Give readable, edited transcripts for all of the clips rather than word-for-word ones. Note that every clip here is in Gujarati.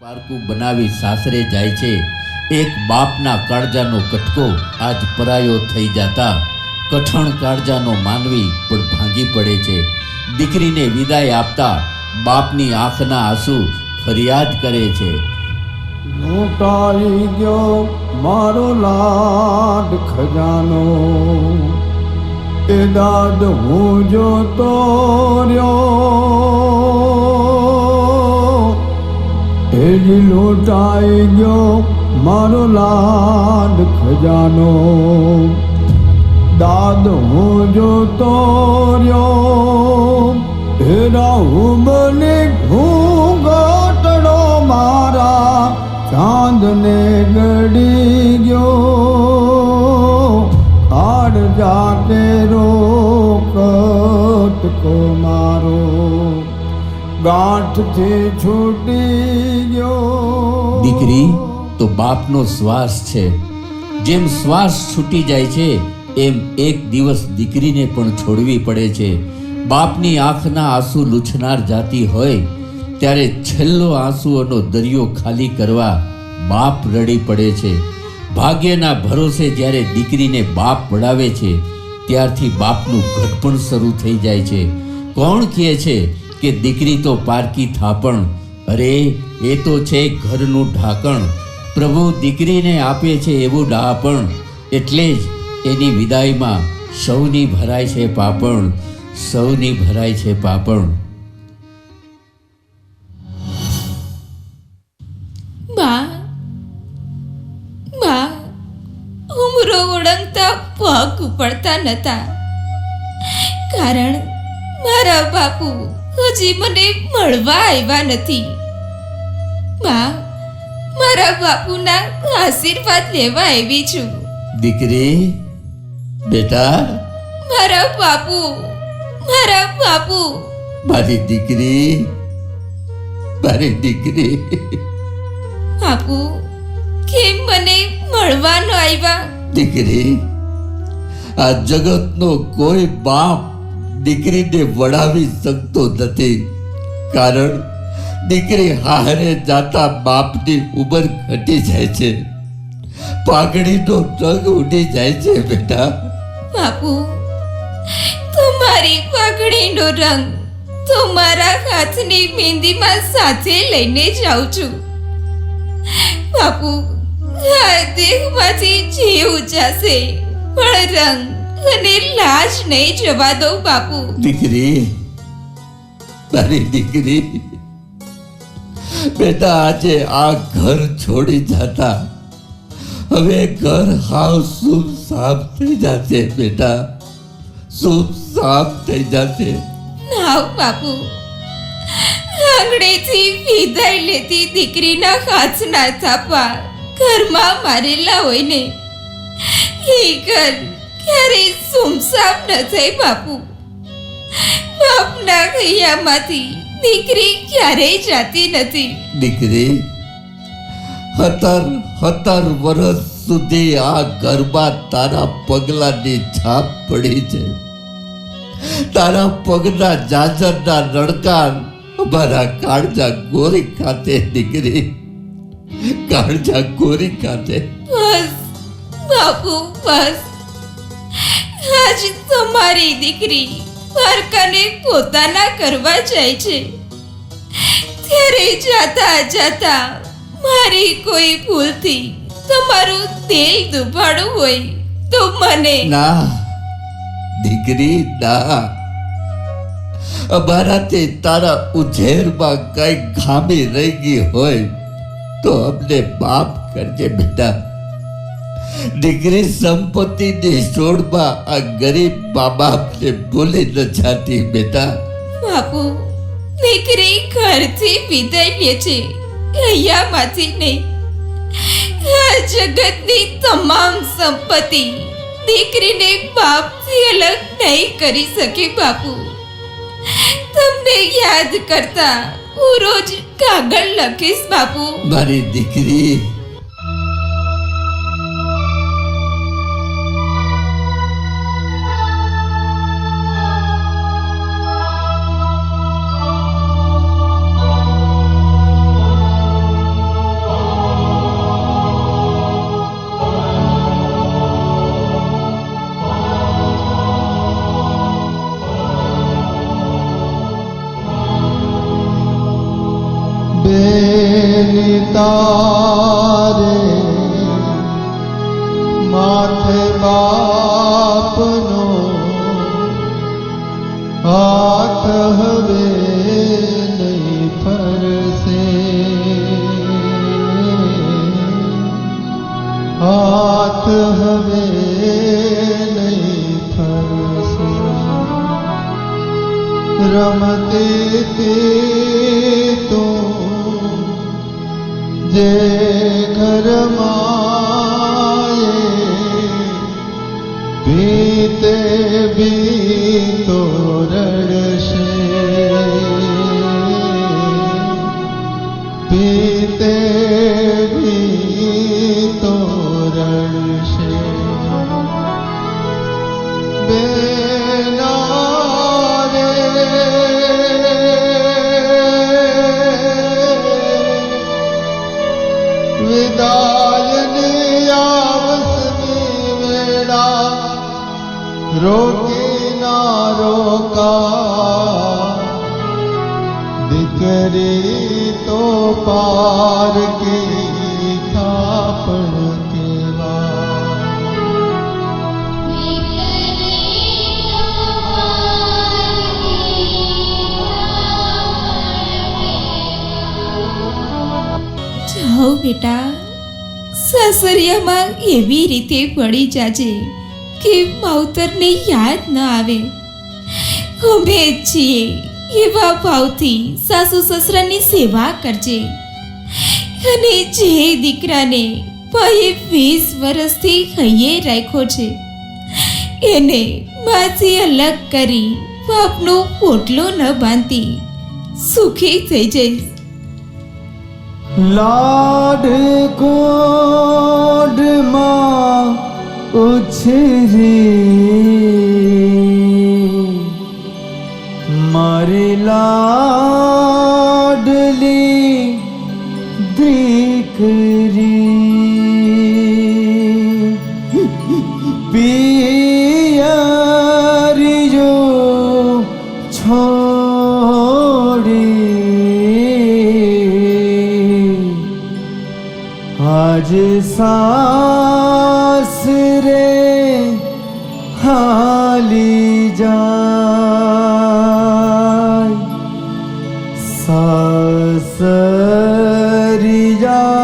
પારકું બનાવી સાસરે જાય છે. એક બાપના કાળજાનો કટકો આજ પરાયો થઈ જતા કઠણ કાળજાનો માનવી પણ ભાંગી પડે છે. દીકરીને વિદાય આપતા બાપની આંખના આંસુ ફરિયાદ કરે છે. લૂંટાઈ ગયો મારો લાડ ખજાનો, એ દાદ હું જોતો રહ્યો. એ જ લૂંટાઈ ગયો મારો લાડ ખજાનો, દાદ હું જોતો રહ્યો. હે રાહું બને ઘૂંઘટડો મારા ચાંદને ગડી ગયો. કાળ જાકે રોકટકો મારો ગાંઠથી છૂટી ગયો. દીકરી તો બાપનો શ્વાસ છે. જેમ શ્વાસ છૂટી જાય છે એમ એક દિવસ દીકરીને પણ છોડવી પડે છે. બાપની આંખના આંસુ લૂછનાર જાતી હોય ત્યારે છેલ્લો આંસુઓનો દરિયો ખાલી કરવા બાપ રડી પડે છે. ભાગ્યના ભરોસે જ્યારે દીકરીને બાપ વડાવે છે ત્યારથી બાપનું ઘડપણ શરૂ થઈ જાય છે. કોણ કહે છે કે દીકરી તો પારકી થાપણ, અરે એ તો છે ઘરનું ઢાંકણ. પ્રભુ દીકરીને આપે છે એવું ડહાપણ, એટલે જ એની વિદાયમાં સૌની ભરાય છે પાપણ, સૌની ભરાય છે પાપણ. બા બા ઉમરો ઓળંગતા પગ ઉપડતા નતા, કારણ મારા બાપુ હજી મને મળવા આવ્યા નથી. બા મારા બાપુના આશીર્વાદ લેવા આવી છું. દીકરી બેટા, મારા બાપુ, મારા બાપુ. મારી દીકરી, મારી દીકરી. બાપુ કેમ મને મળવાનો આવ્યા? દીકરી, આ જગતનો કોઈ બાપ દીકરીને વડાવી શકતો નથી, કારણ દીકરી હારે જાતા બાપની ઉંમર ઘટી જાય છે, પાઘડીનો રંગ ઉડી જાય છે. બેટા બાપુ, તમારી પાઘડીનો રંગ તો મારા હાથની મહેંદીમાં સાથે લઈને જાઉં છું. બાપુ, આ દેહમાંથી જીવ જશે પણ રંગ અને લાજ નહીં જવા દો. બાપુ દીકરી, મારી દીકરી. બેટા આજે આ ઘર છોડી જાતા હવે ઘર હાવ સુમ સાફ થઈ જશે. બેટા સુમ સાફ થઈ જશે. ના બાપુ, આંગણેથી વિદાય લેતી દીકરીના હાથના થાપા ઘરમાં મારેલા હોય ને, એ ઘર ક્યારેય સુમસામ ન થાય. બાપુ, બાપના હૈયામાંથી દીકરી ક્યારેય જાતી નથી. દીકરી, 17 વર્ષ સુધી આ ઘરમાં તારા પગલાની છાપ પડી છે. તારા પગના જાજરના રણકાર અમારા કાળજા ગોરી ખાતે. દીકરી, કાળજા ગોરી ખાતે. બસ બાપુ, બસ. આજ તમારી દીકરી પારકાને પોતાના કરવા જાય છે, ત્યારે જાતા જાતા મારી કોઈ ભૂલથી તમારું દિલ દુભાણું હોય તો મને ના દીકરી, ના. અમારાથી તારા ઉછેરમાં કઈ ખામી રહી ગઈ હોય તો અમને માફ કરજે બેટા. દીકરી સંપત્તિની છોડમાં આ ગરીબ મા બાપને ભૂલી ન જાતી. બેટા બાપુ, દીકરી ઘરથી વિદાય લે છે, હૈયામાંથી નહીં. આ જગતની તમામ સંપત્તિ દીકરીને બાપથી અલગ નહીં કરી શકે. બાપુ, તમને યાદ કરતા હું રોજ કાગળ લખીશ. બાપુ મારી દીકરી. નિતારે માથે બાપનો હાથ હવે નહીં ફરશે, હાથ હવે નહીં ફરશે. રમતી હતી તું જે ઘરમાં बीते बीतो रड़शे, बीते बीतो रड़शे. बेना रे विदायनी आवसनी वेड़ा रोकी ना रोका, દીકરી તો પાર કી થાપણ કેવા. જાઓ બેટા, સાસરિયામાં એવી રીતે પડી જાજે કે માવતરને યાદ ન આવે. અમે જ છીએ એવા ભાવથી સાસુ સસરાની સેવા કરજે. અને જે દીકરાને ભાઈએ 20 વર્ષથી હૈયે રાખ્યો છે એને માથી અલગ કરી બાપનો પોટલો ન બાંધતી સુખી થઈ જઈશ. લાડ કોડમાં ઉછરી મારી લાડલી દીકરી, પિયરિયો છોડી આજ સાસરે હાલી જાય.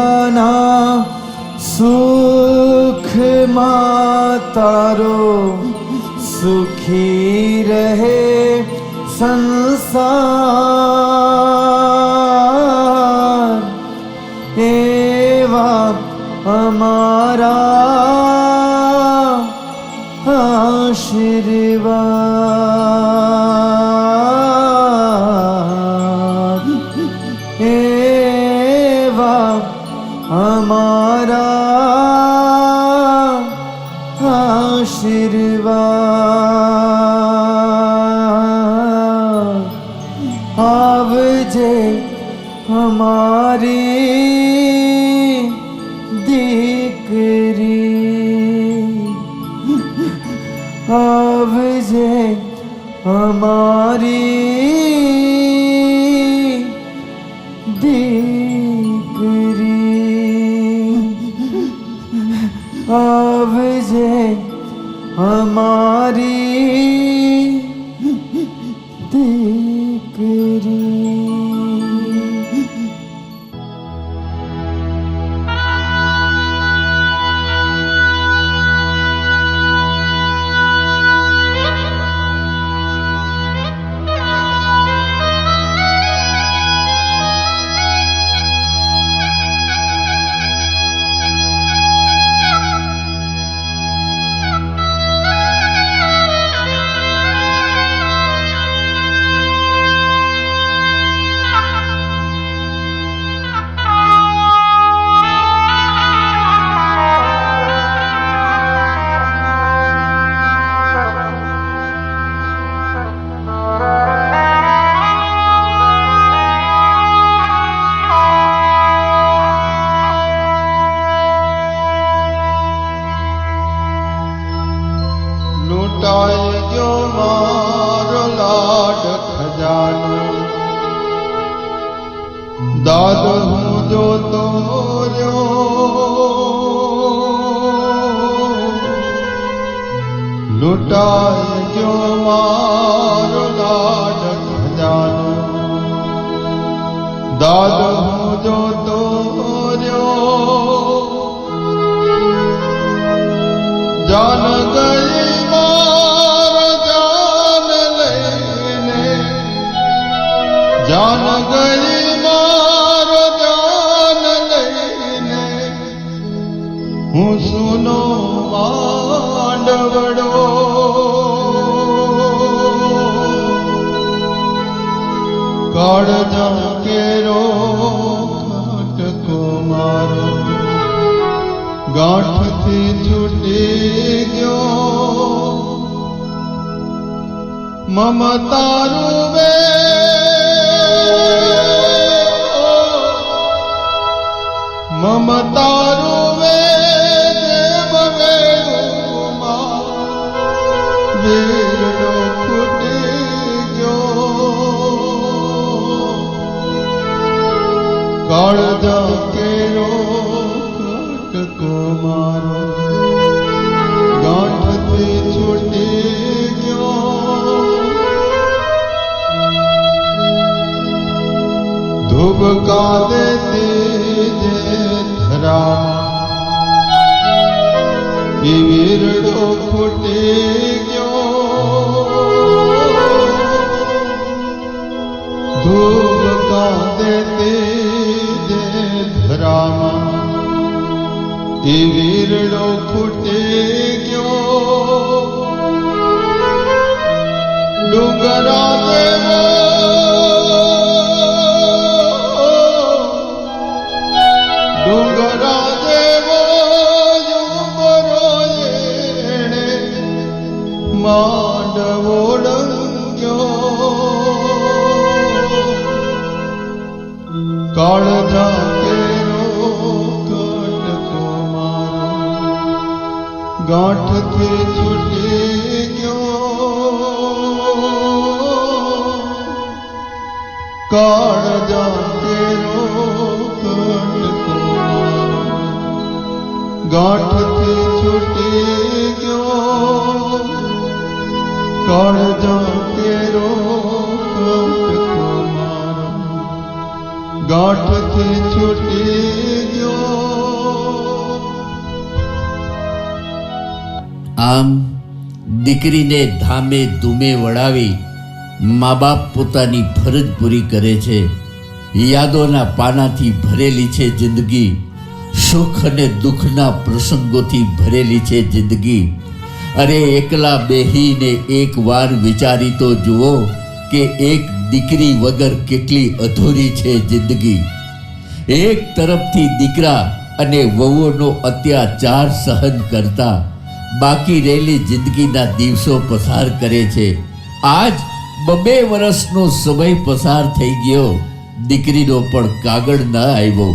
સાસરિયાના સુખમાં તારો સુખી રહે સંસાર, એવા અમારા આશીર્વાદ, એવા અમારા આશીર્વાદ. આવજે અમારી દીકરી, આવજે અમારી દીકરી, આવજે અમારી દીકરી. જોતો રહ્યો લૂંટાઈ ગયો મારો લાડ ખજાનો દાદ હું જોતો રહ્યો જાન ગઈ મારો જાન લઈને જાન ગઈ મારો જાન લઈને હું સુનો માંડવડો કાળજા કેરો ખાટકો મારો ગાંઠથી છૂટી ગયો મમતારું વે મમતારું વે વીરડો ફૂટી ગયો કાળજા કેરો ખાટકો મારો ગાંઠથી છૂટી ગયો ધુબકા દેતી જે ધરા એ વીરડો ફૂટી ગયો ધુબકા દેતી જે ધરામાં એ વીરડો ફૂટી ગયો ડુંગરા દેવો ડુંગરા દેવો યુમરો એણે માંડવો ડંગ્યો કાળજા કેરો કાટકો મારો ગાંઠથી છૂટી ગયો કાળજા કેરો કાટકો મારો ગાંઠથી છૂટી ગયો કાળજા કેરો કાટકો મારો ગાંઠથી છૂટી ગયો આમ દીકરીને ધામે ધૂમે વળાવી મા બાપ પોતાની ફરજ પૂરી કરે છે. યાદોના પાનાથી ભરેલી છે જિંદગી, સુખ અને દુઃખના પ્રસંગોથી ભરેલી છે જિંદગી. અરે એકલા બેહીને એક વાર વિચારી તો જુઓ કે એક દીકરી વગર કેટલી અધૂરી છે જિંદગી. એક તરફથી દીકરા અને વહુઓનો અત્યાચાર સહન કરતા બાકી રહેલી જિંદગીના દિવસો પસાર કરે છે. આજ 2 વર્ષનો સમય પસાર થઈ ગયો, દીકરીનો પણ કાગળ ન આવ્યો.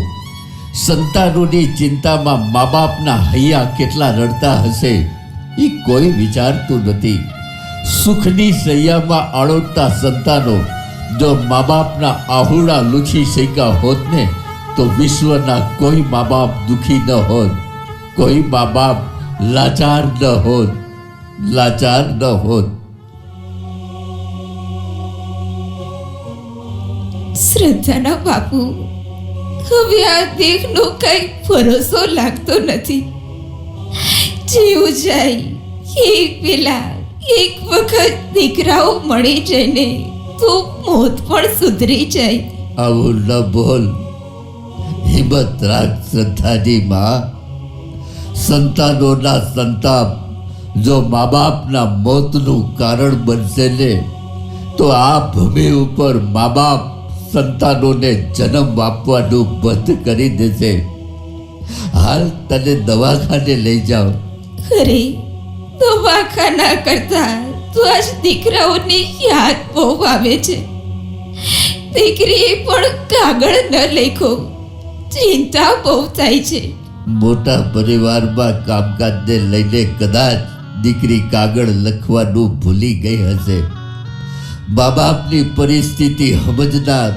સંતાનોની ચિંતામાં મા બાપના હૈયા કેટલા રડતા હશે એ કોઈ વિચારતું નથી. સુખની સૈયામાં આળોટતા સંતાનો જો મા બાપના આહુડા લૂછી શક્યા હોત ને તો વિશ્વના કોઈ મા બાપ દુઃખી ન હોત, કોઈ મા બાપ લાચાર ન હોત, લાચાર ન હોત. શ્રદ્ધાના બાપુ, હવે આ દેહનો કઈ ભરોસો લાગતો નથી. જીવ જાય એ પેલા એક વખત દીકરાઓ મળી જઈને તો મોત પણ સુધરી જાય. આવું ન બોલ, હિંમત રાખ શ્રદ્ધાની માં. સંતાનોના સંતાપ જો મા બાપના મોતનું કારણ બનશે ને તો આ ભૂમિ ઉપર મા બાપ સંતાનોને જન્મ આપવાનું બંધ કરી દેશે. હાલ તને દવાખાને લઈ જાઓ. અરે દવાખાના કરતા તો આજ દીકરાઓની યાદ બહુ આવે છે. દીકરીએ પણ કાગળ ન લખ્યો, ચિંતા બહુ થાય છે. મોટા પરિવારમાં કામકાજને લઈને કદાચ દીકરી કાગળ લખવાનું ભૂલી ગઈ હશે. મા બાપની પરિસ્થિતિ સમજનાર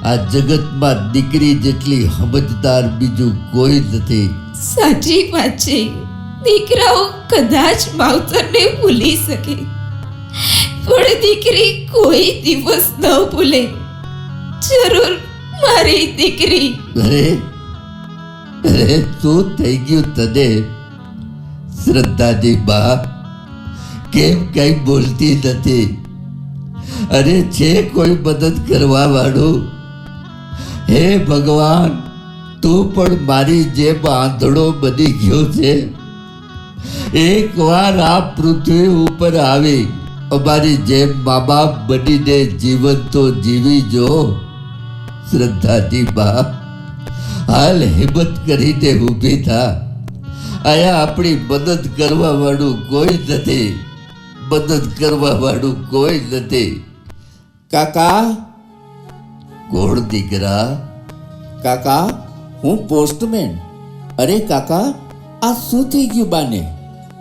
આ જગતમાં દીકરી જેટલી સમજદાર બીજું કોઈ નથી. સાચી વાત છે. દીકરાઓ કદાચ માવતરને ભૂલી શકે, પણ દીકરી કોઈ દિવસ ન ભૂલે. જરૂર મારી દીકરી. અરે અરે શું થઈ ગયું તને શ્રદ્ધાની બા? કેમ કઈ બોલતી નથી? અરે છે કોઈ મદદ કરવા વાળું? હે ભગવાન, તું પણ મારી જેમ આંધળો બની ગયો છે. એકવાર આ પૃથ્વી ઉપર આવી અમારી જેમ મા બાપ બનીને જીવન તો જીવી જો. શ્રદ્ધાની બા, હાલ હિંમત કરીને ઊભી થા. આયા આપણી મદદ કરવા વાળું કોઈ નથી. મદદ કરવા વાળું કોઈ નથી. કાકા. કોણ દીકરા? કાકા, હું પોસ્ટમેન. અરે કાકા, આ શું થઈ ગયું બાને?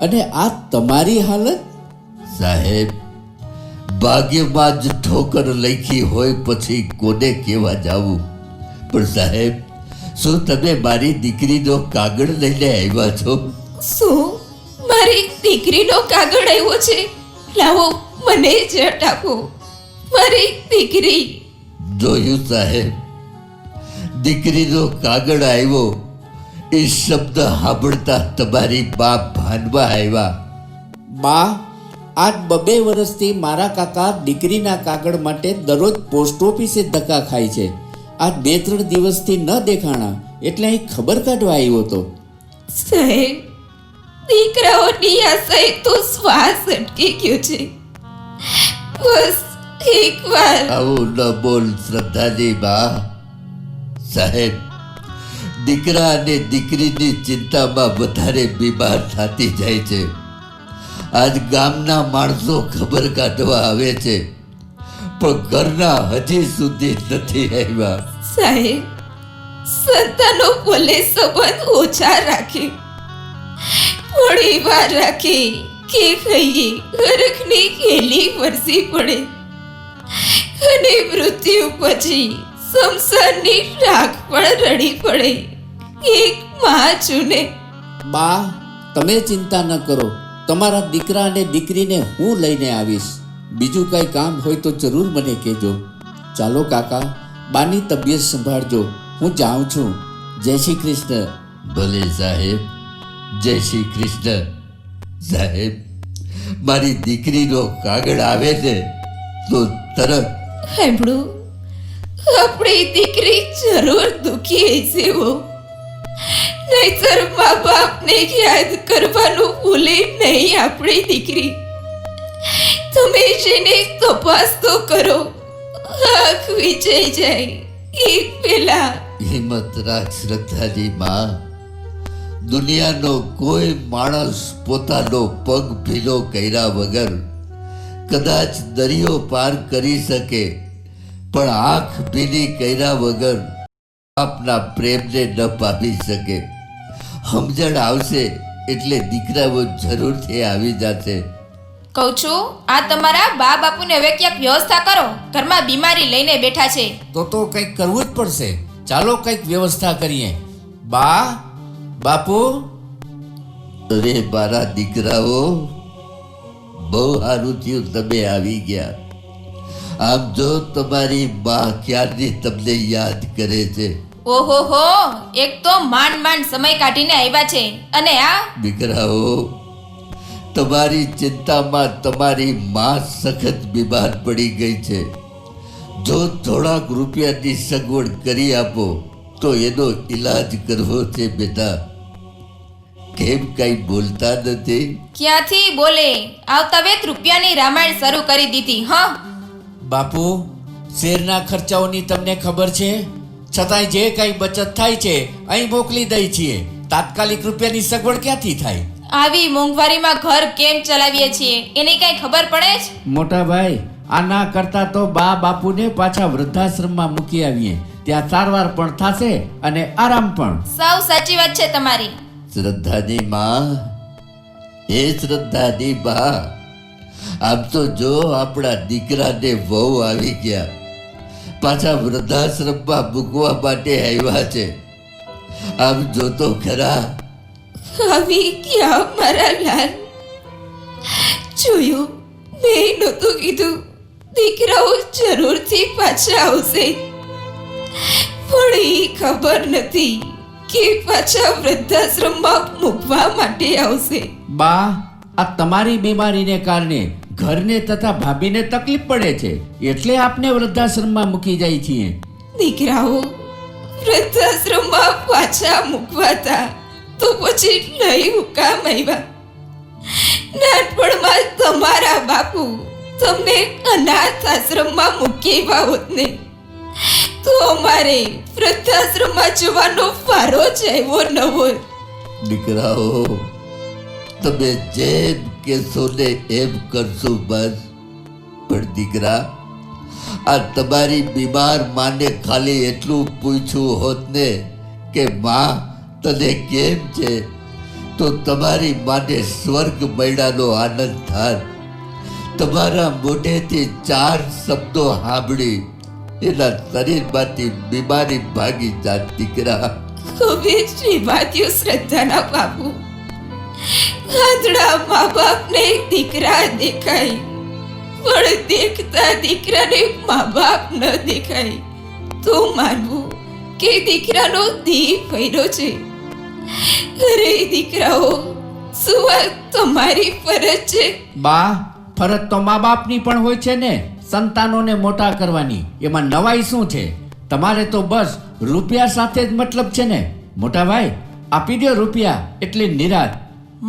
અને આ તમારી હાલત? સાહેબ, ભાગ્યમાં જ ઠોકર લખી હોય પછી કોને કહેવા જાવું? પણ સાહેબ, શું તમે મારી દીકરીનો કાગળ લઈને આવ્યા છો? શું મારી દીકરીનો કાગળ આવ્યો છે? લાવો, મને જટ આપો. મારી દીકરી. જોયું સાહેબ, દીકરીનો કાગળ આવ્યો એ શબ્દ સાંભળતા તમારી બા ભાનમાં આવ્યા. બા, આજ 2 વર્ષથી મારા કાકા દીકરીના કાગળ માટે દરરોજ પોસ્ટ ઓફિસે ધક્કા ખાય છે. આજ 2-3 દિવસથી ન દેખાણા એટલે અહીં ખબર કાઢવા આવ્યો હતો. સાહેબ, દીકરાઓની આશાએ તો શ્વાસ અટકી ગયો છે. બસ એકવાર. આવું ન બોલ શ્રદ્ધાજી બા. સાહેબ, દીકરા અને દીકરીની ચિંતામાં વધારે બીમાર થતી જાય છે. આજ ગામના માણસો ખબર કાઢવા આવે છે, પણ ઘરના હજી સુધી નથી આવ્યા. સાહેબ, સંતાનો ભલે સંબંધ ઓછા રાખે, થોડી વાર રાખે કે કહીએ હરખની ખેલી વરસી પડે અને મૃત્યુ પછી સંસારની રાખ પણ રડી પડે. એક માં ચૂને. બા, તમે ચિંતા ન કરો. તમારા દીકરા અને દીકરીને હું લઈને આવીશ. બીજું કઈ કામ હોય તો જરૂર મને કહેજો. ચાલો કાકા, બાની તબિયત સંભાળજો. હું જાઉં છું. જય શ્રી કૃષ્ણ. ભલે સાહેબ, જય શ્રી કૃષ્ણ. સાહેબ, મારી દીકરીનો કાગળ આવે છે તો તરત. સાંભળો, આપણી દીકરી જરૂર દુખી હશે હો. નહીતર મા બાપને યાદ કરવાનું ભૂલે નહીં આપણી દીકરી. તમે જેને તપાસ તો કરો, આંખ વિચાઈ જાય એ પેલા. હિંમત રાખ શ્રદ્ધાજી માં. દુનિયાનો કોઈ માણસ પોતાનો પગ ભીલો કર્યા વગર કદાચ દરિયો પાર કરી શકે, પણ આંખ ભીની કર્યા વગર આપના પ્રેમને ન પામી શકે. સમજણ આવશે એટલે દીકરાઓ જરૂરથી આવી જશે. કહું છું, આ તમારા બા બાપુને હવે ક્યાંક વ્યવસ્થા કરો. ઘરમાં બીમારી લઈને બેઠા છે. તો કંઈક કરવું જ પડશે. ચાલો કંઈક વ્યવસ્થા કરીએ. બા, બાપુ. અરે મારા દીકરાઓ, બહુ સારું થયું તમે આવી ગયા. આમ જો તમારી બા ક્યારની તમને યાદ કરે છે. ઓહો હો, એક તો માંડ સમય કાઢીને આવ્યા છે, અને આ દીકરાઓ, તમારી ચિંતામાં તમારી માં સખત બીમાર પડી ગઈ છે. જો થોડાક રૂપિયાની સગવડ કરી આપો તો એનો ઈલાજ કરવો છે બેટા. કેમ કઈ બોલતા નથી? ક્યાંથી બોલે, આવતા વેત રૂપિયાની રામાયણ શરૂ કરી દીધી. હા બાપુ, શેરના ખર્ચાઓની તમને ખબર છે, છતાંય જે કઈ બચત થાય છે અહીં મોકલી દઈ છીએ. તાત્કાલિક રૂપિયાની સગવડ ક્યાંથી થાય? આવી મોંઘવારીમાં ઘર કેમ ચલાવીએ છીએ એની કઈ ખબર પડે છે? મોટા ભાઈ, આના કરતા તો બા બાપુને પાછા વૃદ્ધાશ્રમમાં મૂકી આવીએ. ત્યાં સારવાર પણ થશે અને આરામ પણ. સાવ સાચી વાત છે તમારી. શ્રદ્ધાની માં, હે શ્રદ્ધાની બા, આમ તો જો આપણા દીકરાને વહુ આવી ગયા, પાછા વૃદ્ધાશ્રમમાં મૂકવા માટે આવ્યા છે. આમ જોતો ખરા. આવી ક્યાં મારા લાલ? જોયું, મેં નહોતું કીધું દીકરાઓ જરૂરથી પાછા આવશે, પણ એ ખબર નથી કે પાછા વૃદ્ધાશ્રમમાં મૂકવા માટે આવશે. બા, આ તમારી બીમારીને કારણે ઘરને તથા ભાભીને તકલીફ પડે છે, એટલે આપને વૃદ્ધાશ્રમમાં મૂકી જાય છીએ. દીકરાઓ વૃદ્ધાશ્રમમાં પાછા મૂકવાતા તો પછી લઈ હુકામ આવ્યા? નાનપણમાં તમારા બાપુ તમને અનાથ આશ્રમમાં મૂકી આવ્યા હોત ને તો અમારે વૃદ્ધાશ્રમમાં જવાનો વારો જ આવ્યો ન હોત. દીકરાઓ, તમે જેમ કહેશો ને એમ કરશું બસ. પણ દીકરા, આ તમારી બીમાર માને ખાલી એટલું પૂછ્યું હોત ને કે માં તને કેમ છે, તો તમારી માને સ્વર્ગ મળ્યાનો આનંદ થાત. તમારા મોઢેથી 4 શબ્દો સાંભળી એના શરીરમાંથી બીમારી ભાગી જાત. દીકરા, હવે શ્રીવાદ્યો શ્રદ્ધાના બાપુ, આંધળા મા બાપને દીકરા દેખાય, પણ દેખતા દીકરાને મા બાપ ન દેખાય તો માનવું કે દીકરાનો દેહ ભર્યો છે. અરે દીકરાઓ, શું આ તમારી ફરજ છે? બા, ફરજ તો મા બાપની પણ હોય છે ને, સંતાનોને મોટા કરવાની. એમાં નવાઈ શું છે? તમારે તો બસ રૂપિયા સાથે જ મતલબ છે ને. મોટા ભાઈ, આપી દો રૂપિયા એટલે નિરાત.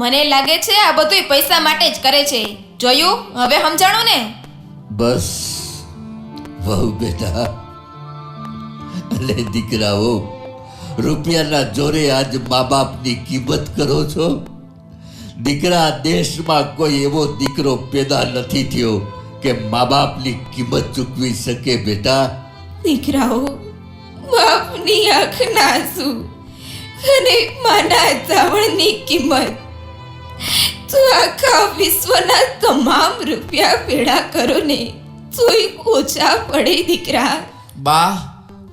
મને લાગે છે આ બધુંય પૈસા માટે જ કરે છે. જોયું? હવે સમજાણું ને? બસ વહુ બેટા અને દીકરાઓ, રૂપિયાના જોરે આજ મા બાપની કિંમત કરો છો. દીકરા, દેશમાં કોઈ એવો દીકરો પેદા નથી થયો કે મા બાપની કિંમત ચૂકવી શકે. બેટા, દીકરાઓ, બાપની આંખના આંસુ અને માના ધાવણની કિંમત તો આખા વિશ્વના તમામ રૂપિયા ભેળા કરો ને તોય ઓછા પડે. દીકરા, બા,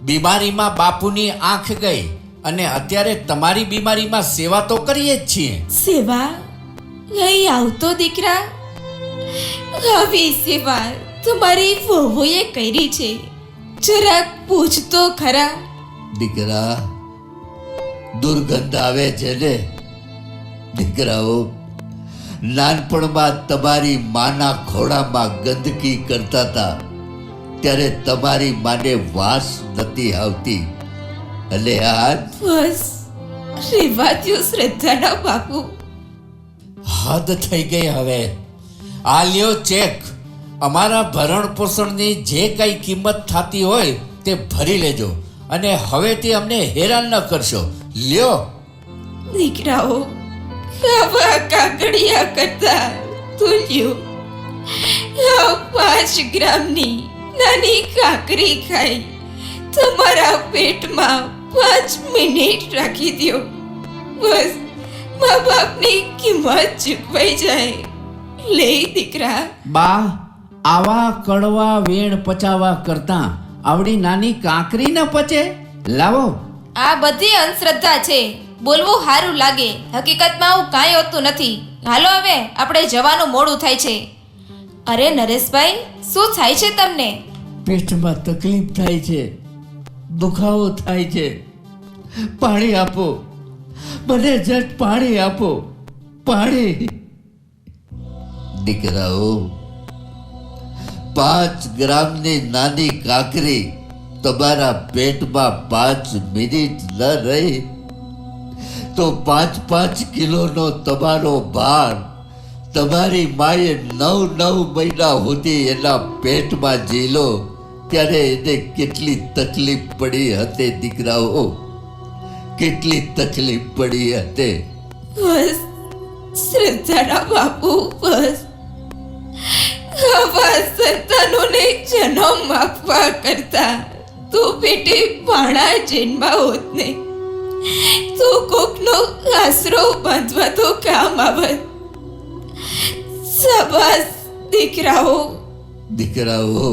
બીમારીમાં બાપુની આંખ ગઈ અને અત્યારે તમારી બીમારીમાં સેવા તો કરીએ જ છીએ. સેવા અહીં આવતો દીકરા, આવી સેવા તમારી વહુએ કરી છે, જરાક પૂછતો ખરા. દીકરા, દુર્ગંધ આવે છે ને. દીકરાઓ, નાનપણમાં તમારી માના ખોળામાં ગંદકી કરતા હતા ત્યારે તમારી માને વાસ નથી આવતી, અને આજ બસ રેવાદ્યો શ્રદ્ધાના બાપુ. હદ થઈ ગઈ હવે. આ લ્યો ચેક. અમારા ભરણ પોષણની જે કઈ કિંમત થતી હોય તે ભરી લેજો અને હવેથી અમને હેરાન ન કરશો. લ્યો. દીકરાઓ, આવા કાગડિયા કરતા તુલ્યો આ 5 ગ્રામની નાની કાકરી ખાઈ તમારા પેટમાં 5 મિનિટ રાખી દો, બસ મા બાપની કિંમત ચૂકવાઈ જાય. લે દીકરા. બા, આવા કડવા વેણ પચાવવા કરતા આવડી નાની કાંકરી ન પચે? લાવો. આ બધી અંધશ્રદ્ધા છે. બોલવું સારું લાગે, હકીકતમાં આવું કાંઈ હોતું નથી. હાલો હવે, આપણે જવાનું મોડું થાય છે. અરે નરેશભાઈ, શું થાય છે તમને? પેટમાં તકલીફ થાય છે, દુખાવો થાય છે. પાણી આપો, મને જટ પાણી આપો, પાણી. દીકરાઓ, 5 ગ્રામની નાની કાકરી તમારા પેટમાં 5 મિનિટ ન રહી તો 5-5 કિલોનો તમારો ભાર તમારી માએ 9 મહિના સુધી એના પેટમાં ઝીલો ત્યારે એને કેટલી તકલીફ પડી હતી. દીકરાઓ, કેટલી તકલીફ પડી હતી. બસ શ્રદ્ધાના બાપુ, બસ આવા સંતાનોને જન્મ આપવા કરતા તો પેટે ભાણા જન્મા હોત ને તો કોકનો આશરો બાંધવા તો કામ આવત. શાબાશ દીકરાઓ. દીકરાઓ,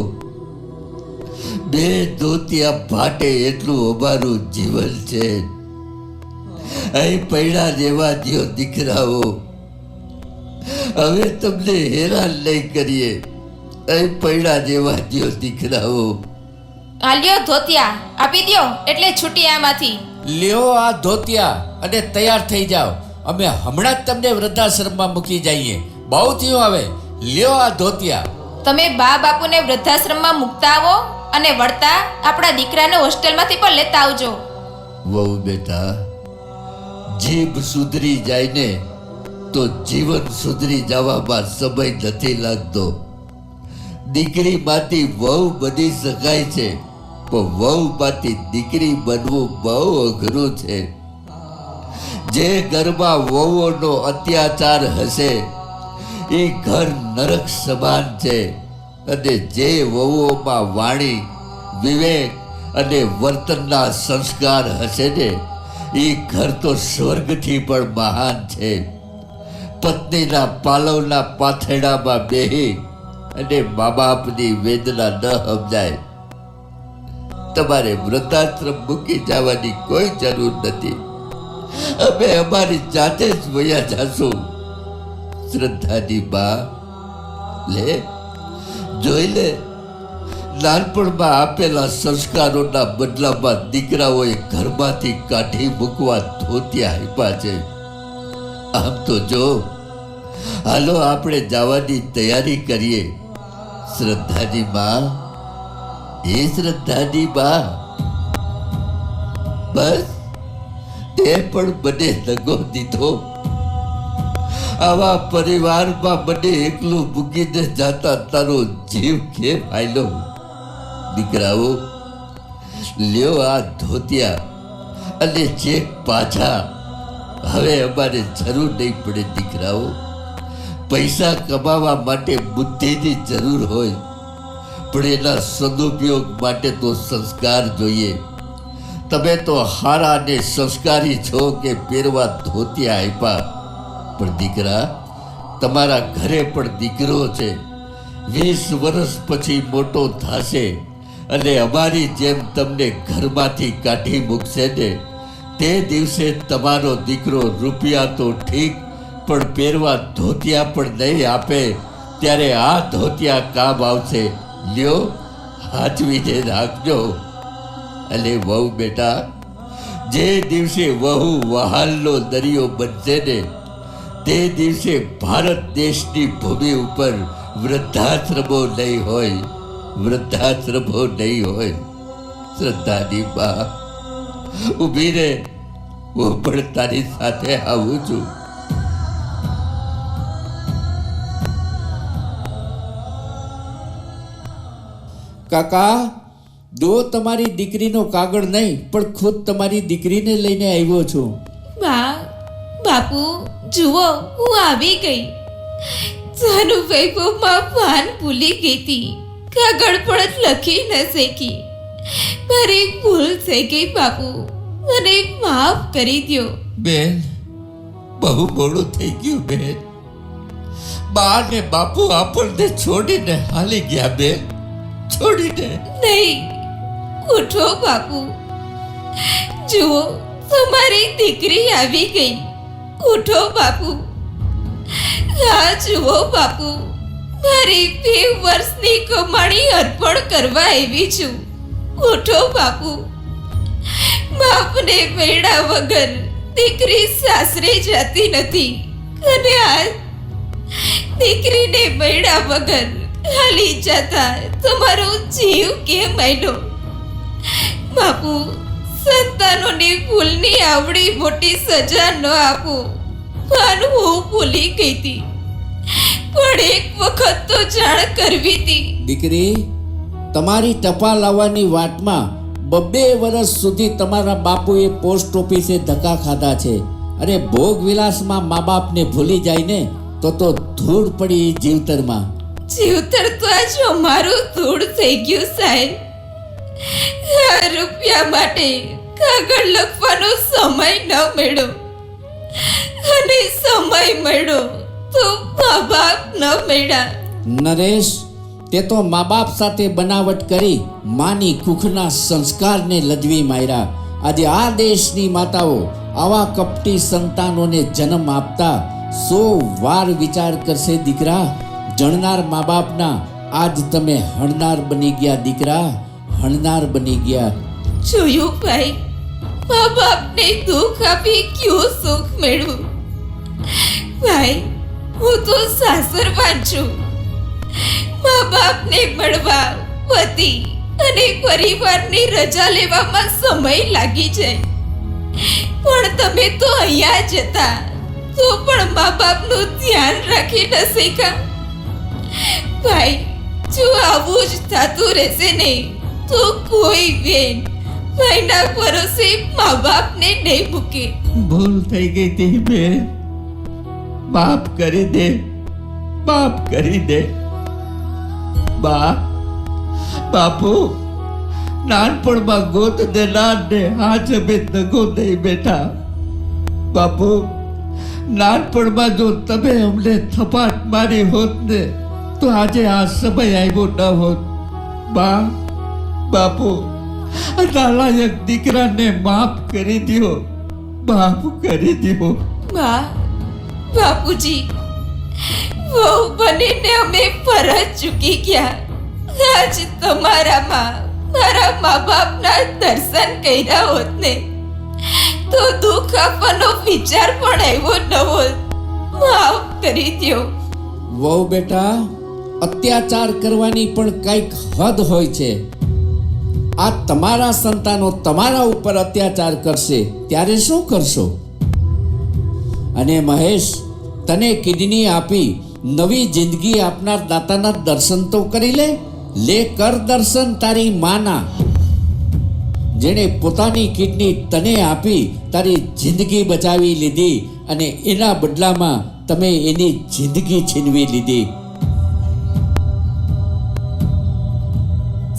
બે ધોતિયા ભાટે એટલું અમારું જીવન છે. અહીં પૈડા જેવા દ્યો દીકરાઓ, હવે તમને હેરાન નહીં કરીએ. અહીં પૈડા જેવા દ્યો દીકરાઓ. આલ્યો ધોતિયા આપી દ્યો એટલે છૂટી આમાંથી. લ્યો આ ધોતિયા અને તૈયાર થઈ જાઓ. અમે હમણાં જ તમને વૃદ્ધાશ્રમમાં મૂકી જઈએ. બહુ થયું હવે. લ્યો આ ધોતિયા. તમે બા બાપુને વૃદ્ધાશ્રમમાં મૂકતા આવો અને વળતા આપણા દીકરાને હોસ્ટેલમાંથી પણ લેતા આવજો. વહુ બેટા, જીભ સુધરી જાય ને તો જીવન સુધરી જવામાં સમય નથી લાગતો. દીકરીમાંથી વહુ બની શકાય છે, પણ વહુમાંથી દીકરી બનવું બહુ અઘરું છે. જે ઘરમાં વહુઓનો અત્યાચાર હશે એ ઘર નરક સમાન છે, અને જે વહુઓમાં વાણી, વિવેક અને વર્તનના સંસ્કાર હશે ને એ ઘર તો સ્વર્ગથી પણ મહાન છે. પત્નીના પાલવના પાથરણામાં બેહી અને મા બાપની વેદના ન સમજાય. તમારે વૃદ્ધાશ્રમ મૂકી જવાની કોઈ જરૂર નથી. અમે અમારી જાતે જ વયા જાશું. શ્રદ્ધાની બા, લે જોઈ લે, નાનપણમાં આપેલા સંસ્કારોના બદલામાં દીકરાઓએ ઘરમાંથી કાઢી મૂકવા ધોતિયા આપ્યા છે. આમ તો જો, હાલો આપણે જવાની તૈયારી કરીએ. શ્રદ્ધાની બા, એ શ્રદ્ધાની બા, બસ તે પણ મને દગો દીધો. આવા પરિવારમાં મને એકલું મૂકીને જાતા તારો જીવ કેમ આયલો? દીકરાઓ, લ્યો આ ધોતિયા અને ચેક પાછા. હવે અમારે જરૂર નહીં પડે દીકરાઓ. પૈસા કમાવા માટે બુદ્ધિની જરૂર હોય, પણ એના સદુપયોગ માટે તો સંસ્કાર જોઈએ. તમે તો હારા અને સંસ્કારી છો કે પહેરવા ધોતિયા આપ્યા, પણ દીકરા, તમારા ઘરે પણ દીકરો છે. 20 વર્ષ પછી મોટો થશે અને અમારી જેમ તમને ઘરમાંથી કાઢી મૂકશે ને, તે દિવસે તમારો દીકરો રૂપિયા તો ઠીક પણ પહેરવા ધોતિયા પણ નહીં આપે, ત્યારે આ ધોતિયા કામ આવશે. લ્યો, હાચવીને રાખજો. અને વહુ બેટા, જે દિવસે વહુ વહાલનો દરિયો બનશે ને, તે દિવસે ભારત દેશની ભૂમિ ઉપર વૃદ્ધાશ્રમો નહીં હોય, વૃદ્ધાશ્રમો નહીં હોય. શ્રદ્ધાની બા, ઊભી રે, હું પણ તારી સાથે આવું છું. કાકા, જો તમારી દીકરીનો કાગળ નહીં પણ ખુદ તમારી દીકરીને લઈને આવ્યો છું. બા, બાપુ, જુઓ, હું આવી ગઈ. જાનુ વૈભવમાં વાન ભૂલી ગઈ હતી. કાગળ પણ લખી ન શકી. મારી ભૂલ થઈ ગઈ બાપુ, મને માફ કરી દો. બેન, બહુ મોડું થઈ ગયું બેન. બા ને બાપુ આપણને છોડીને હાલી ગયા બેન, છોડીને. નહીં, ઉઠો બાપુ. જુઓ, તમારી દીકરી આવી ગઈ. ઉઠો બાપુ. હા, જુઓ બાપુ, મારી 2 વર્ષની કમાણી અર્પણ કરવા આવી છું. ઉઠો બાપુ. બાપને મેળા વગર દીકરી સાસરે જતી નથી, અને આ દીકરીને મેળા વગર હાલી જતા તમારો જીવ કેમ આયલો? બાપુ, સંતાનોની ભૂલની આવડી મોટી સજા ન આપો. પણ હું ભૂલી ગઈ હતી, પણ એક વખત તો જાણ કરવી હતી. દીકરી, તમારી ટપાલ આવવાની વાટમાં 2 વર્ષ સુધી તમારા બાપુએ પોસ્ટ ઓફિસે ધક્કા ખાધા છે, અને ભોગ વિલાસમાં મા બાપને ભૂલી જાય ને તો ધૂળ પડી જીવતરમાં. જીવતર તો આજ અમારું ધૂળ થઈ ગયું સાહેબ. આ રૂપિયા માટે કાગળ લખવાનો સમય ન મળ્યો, અને સમય મળ્યો તો મા બાપ ન મળ્યા. નરેશ, તે તો મા બાપ સાથે બનાવટ કરી માની કુખના સંસ્કારને લજવી માર્યા. આજે આ દેશની માતાઓ આવા કપટી સંતાનોને જન્મ આપતા 100 વાર વિચાર કરશે દીકરા. જણનાર મા બાપના આજ તમે હણનાર બની ગયા દીકરા, હણનાર બની ગયા. જોયું ભાઈ, મા બાપને દુઃખ આપી ક્યું સુખ મેળવું? ભાઈ, હું તો સાસરવાન છું. મા બાપને મળવા, પતિ અને પરિવારની રજા લેવામાં સમય લાગી જાય. પણ તમે તો અહીંયા જ હતા, તો પણ મા બાપનું ધ્યાન રાખી ન શીખ્યા. ભાઈ, જો આવું જ થતું રહેશે ને તો કોઈ બેન ભાઈના ભરોસે મા બાપને નહીં મૂકે. ભૂલ થઈ ગઈ હતી બેન, માફ કરી દે, માફ કરી દે. બા, બાપુ, નાનપણમાં ગોત દેનારને આજ અમે દગો દઈ બેઠા. બાપુ, નાનપણમાં જો તમે અમને થપાટ મારી હોત ને તો આજે આ સમય આવ્યો ન હોત. બા, બાપુ, આ નાલાયક દીકરાને માફ કરી દ્યો, માફ કરી દ્યો. બા, બાપુજી, વહુ બનીને અમે પરત ચૂકી ગયા. આજ તમારામાં મારા મા બાપના દર્શન કર્યા હોત ને તો દુઃખ આપવાનો વિચાર પણ આવ્યો ન હોત. માફ કરી દ્યો. વહુ બેટા, અત્યાચાર કરવાની પણ કંઈક હદ હોય છે. આ તમારા સંતાનો તમારા ઉપર અત્યાચાર કરશે ત્યારે શું કરશો? અને મહેશ, તને કિડની આપી નવી જિંદગી આપનાર દાતાના દર્શન તો કરી લે. લે કર દર્શન તારી માના, જેણે પોતાની કિડની તને આપી તારી જિંદગી બચાવી લીધી અને એના બદલામાં તમે એની જિંદગી છીનવી લીધી.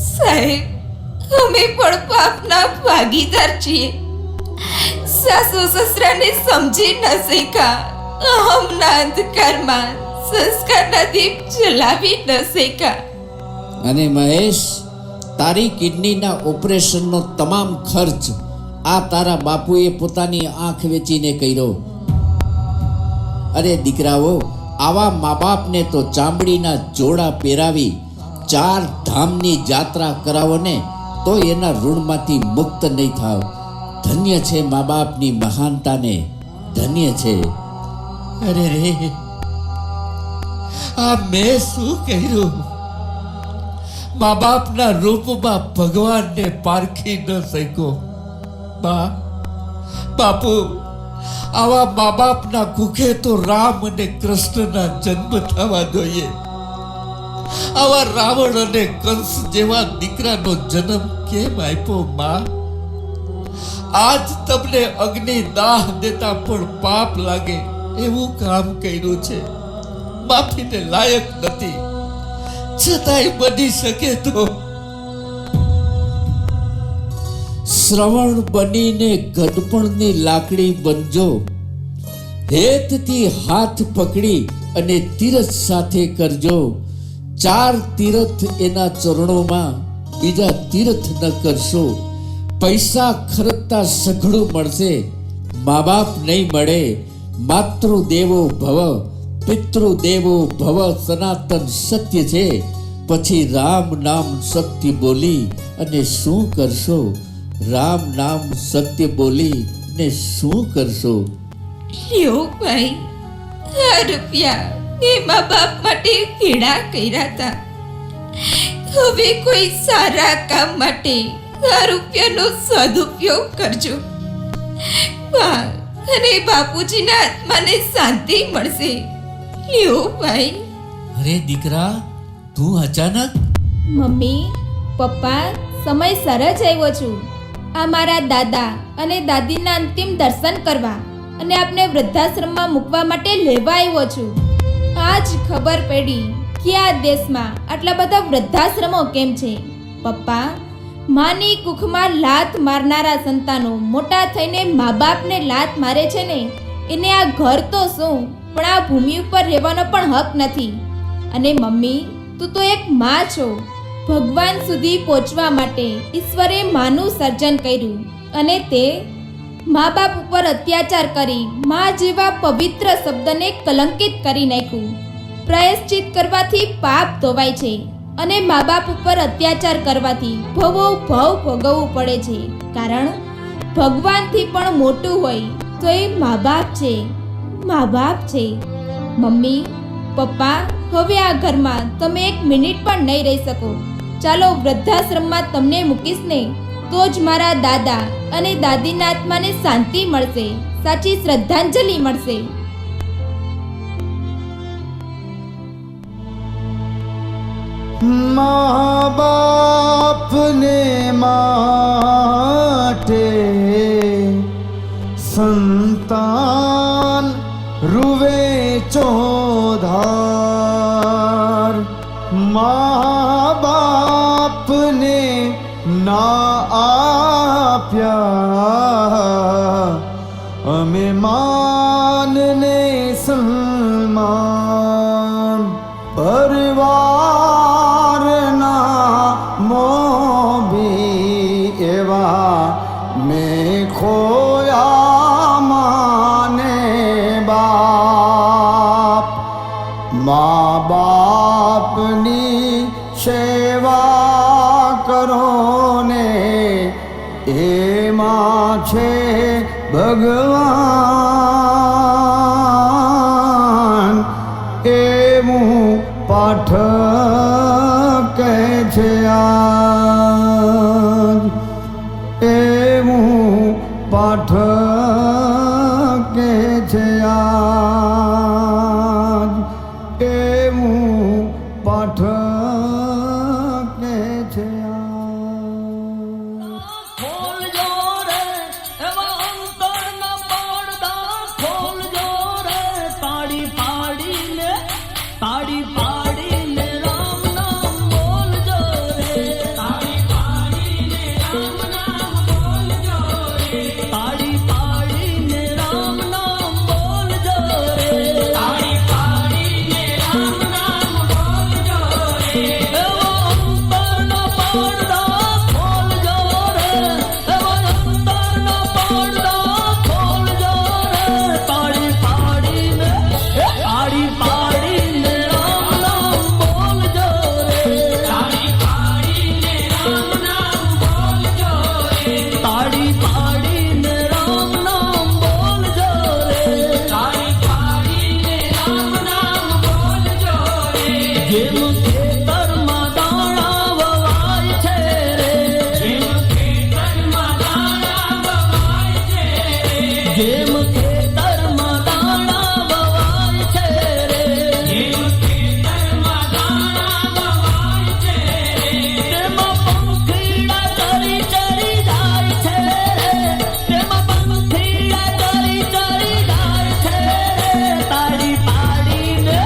સાહેબ, અમે પણ પાપના ભાગીદાર છીએ. સાસુ સસરાને સમજી ન શીખ્યા. અહમના અંધકારમાં સંસ્કારના દીપ જલાવી ન શીખ્યા. અને મહેશ, તારી કિડનીના ઓપરેશનનો તમામ ખર્ચ આ તારા બાપુએ પોતાની આંખ વેચીને કર્યો. અરે દીકરાઓ, આવા મા બાપને તો ચામડીના જોડા પહેરાવી 4 ધામની જાત્રા કરાવો ને તો એના ઋણમાંથી મુક્ત નહીં થાવ. ધન્ય છે મા બાપની મહાનતાને, ધન્ય છે. અરે રે, આ મેં શું કર્યું? મા બાપના રૂપમાં ભગવાનને પારખી ન શક્યો. બા, બાપુ, આવા મા બાપના કુખે તો રામ અને કૃષ્ણના જન્મ થવા જોઈએ. આવા રાવણ અને કંસ જેવા દીકરાનો જન્મ કેમ આપ્યો માં? આજ તમને અગ્નિ દાહ દેતા પણ પાપ લાગે એવું કામ કર્યું છે. માફીને લાયક નથી, છતાંય બની શકે તો શ્રવણ બનીને ગઢપણની લાકડી બનજો. હેતથી હાથ પકડી અને તીરથ સાથે કરજો. 4 તીરથ એના ચરણોમાં, બીજા તીરથ ન કરશો. પૈસા ખર્ચતા સઘળું મળશે, મા બાપ નહીં મળે. માતૃદેવો ભવ, પિતૃદેવો ભવ સનાતન સત્ય છે. પછી રામ નામ સત્ય બોલી અને શું કરશો? રામ નામ સત્ય બોલી ને શું કરશો? લ્યો ભાઈ, આ રૂપિયા મેં મા બાપ માટે ભેળા કર્યા હતા. હવે કોઈ સારા કામ માટે આ રૂપિયાનો સદુપયોગ કરજો. બા અને બાપુજીના આત્માને શાંતિ મળશે. લ્યો ભાઈ. અરે દીકરા, તું અચાનક? મમ્મી, પપ્પા, સમયસર જ આવ્યો છું. આ મારા દાદા અને દાદીના અંતિમ દર્શન કરવા અને આપને વૃદ્ધાશ્રમમાં મૂકવા માટે લેવા આવ્યો છું. આજ ખબર પડી કે આ દેશમાં આટલા બધા વૃદ્ધાશ્રમો કેમ છે. પપ્પા, માની કુખમાં લાત મારનારા સંતાનો મોટા થઈને મા બાપને લાત મારે છે ને, એને આ ઘર તો શું પણ આ ભૂમિ ઉપર રહેવાનો પણ હક નથી. અને મમ્મી, તું તો એક માં છો. ભગવાન સુધી પહોંચવા માટે ઈશ્વરે માનું સર્જન કર્યું અને તે મા બાપ ઉપર અત્યાચાર કરી મા જેવા પવિત્ર શબ્દને કલંકિત કરી નાખ્યું. પ્રાયશ્ચિત કરવાથી પાપ ધોવાય છે અને મા બાપ ઉપર અત્યાચાર કરવાથી ભવો ભવ ભોગવવું પડે છે. કારણ ભગવાનથી પણ મોટું હોય તો એ મા બાપ છે. મા બાપ છે. મમ્મી, પપ્પા, હવે આ ઘરમાં તમે એક મિનિટ પણ નહીં રહી શકો. ચાલો વૃદ્ધાશ્રમમાં તમને મૂકીશ ને તો જ મારા દાદા અને દાદીના આત્માને શાંતિ મળશે, સાચી શ્રદ્ધાંજલિ મળશે. મા બાપને માટે સંતાન રૂવે ચોધાર. મા બાપને ના આપ્યા અમે માનને સન્માન. પરિવારના મોભી એવા મેં ખોયા માને બાપ. મા બાપની સેવા કરો ને એમાં છે ભગવાન. એવું પાઠ કહે છે આજ. એવું પાઠ કહે છે આજ. એવું પાઠ કહે છે આજ. ખોલજો રે એવા અંતરના પડદા, ખોલજો રે તાળી પાડીને રામ નામ બોલજો રે. તાળી પાડીને રામ નામ બોલજો રે. તાળી પાડીને રામ નામ બોલજો રે. તાળી પાડીને રામ નામ બોલજો રે. એવા અંતરના પડદા ખોલજો રે. એવા અંતરના પડદા ખોલજો રે. તાળી પાડીને રામ નામ બોલજો રે. તાળી પાડીને રામ નામ બોલજો રે. તાળી પાડીને રામ નામ બોલજો રે. તાળી પાડીને રામ નામ બોલજો રે. જેમ ખેતરમાં દાણા વવાય છે રે. જેમ ખેતરમાં દાણા વવાય છે રે. જેમ ખેતરમાં દાણા વવાય છે રે. જેમ ખેતરમાં દાણા વવાય છે રે. તેમાં પંખીડા ચરી ચરી જાય છે રે. તેમાં પંખીડા ચરી ચરી જાય છે રે. તાળી પાડીને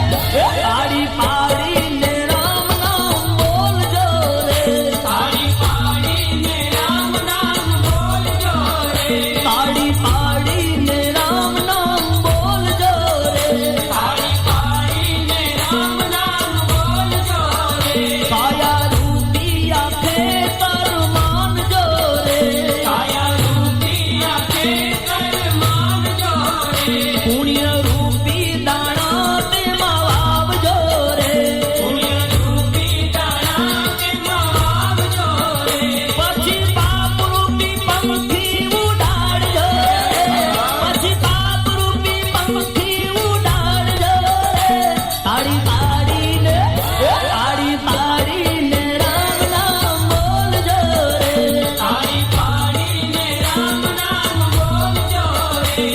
રામ નામ બોલજો રે. તાળી પાડીને રામ નામ બોલજો રે. તાળી પાડીને રામ નામ બોલજો રે. તાળી પાડીને રામ નામ બોલજો રે. કાયા રૂપિયા ખેતર માનજો રે. કાયા રૂપિયા ખેતર માનજો રે. પુણ્ય રૂપી દાણા તેમાં વાવજો રે. પુણ્ય રૂપી દાણા તેમાં વાવજો રે. પછી પાપ રૂપી પંખી ઉડાડજો રે. પછી પાપ રૂપી પંખી ઉડાડજો રે. તાળી પાડીને રામ નામ બોલજો રે. તાળી પાડીને રામ નામ બોલજો રે.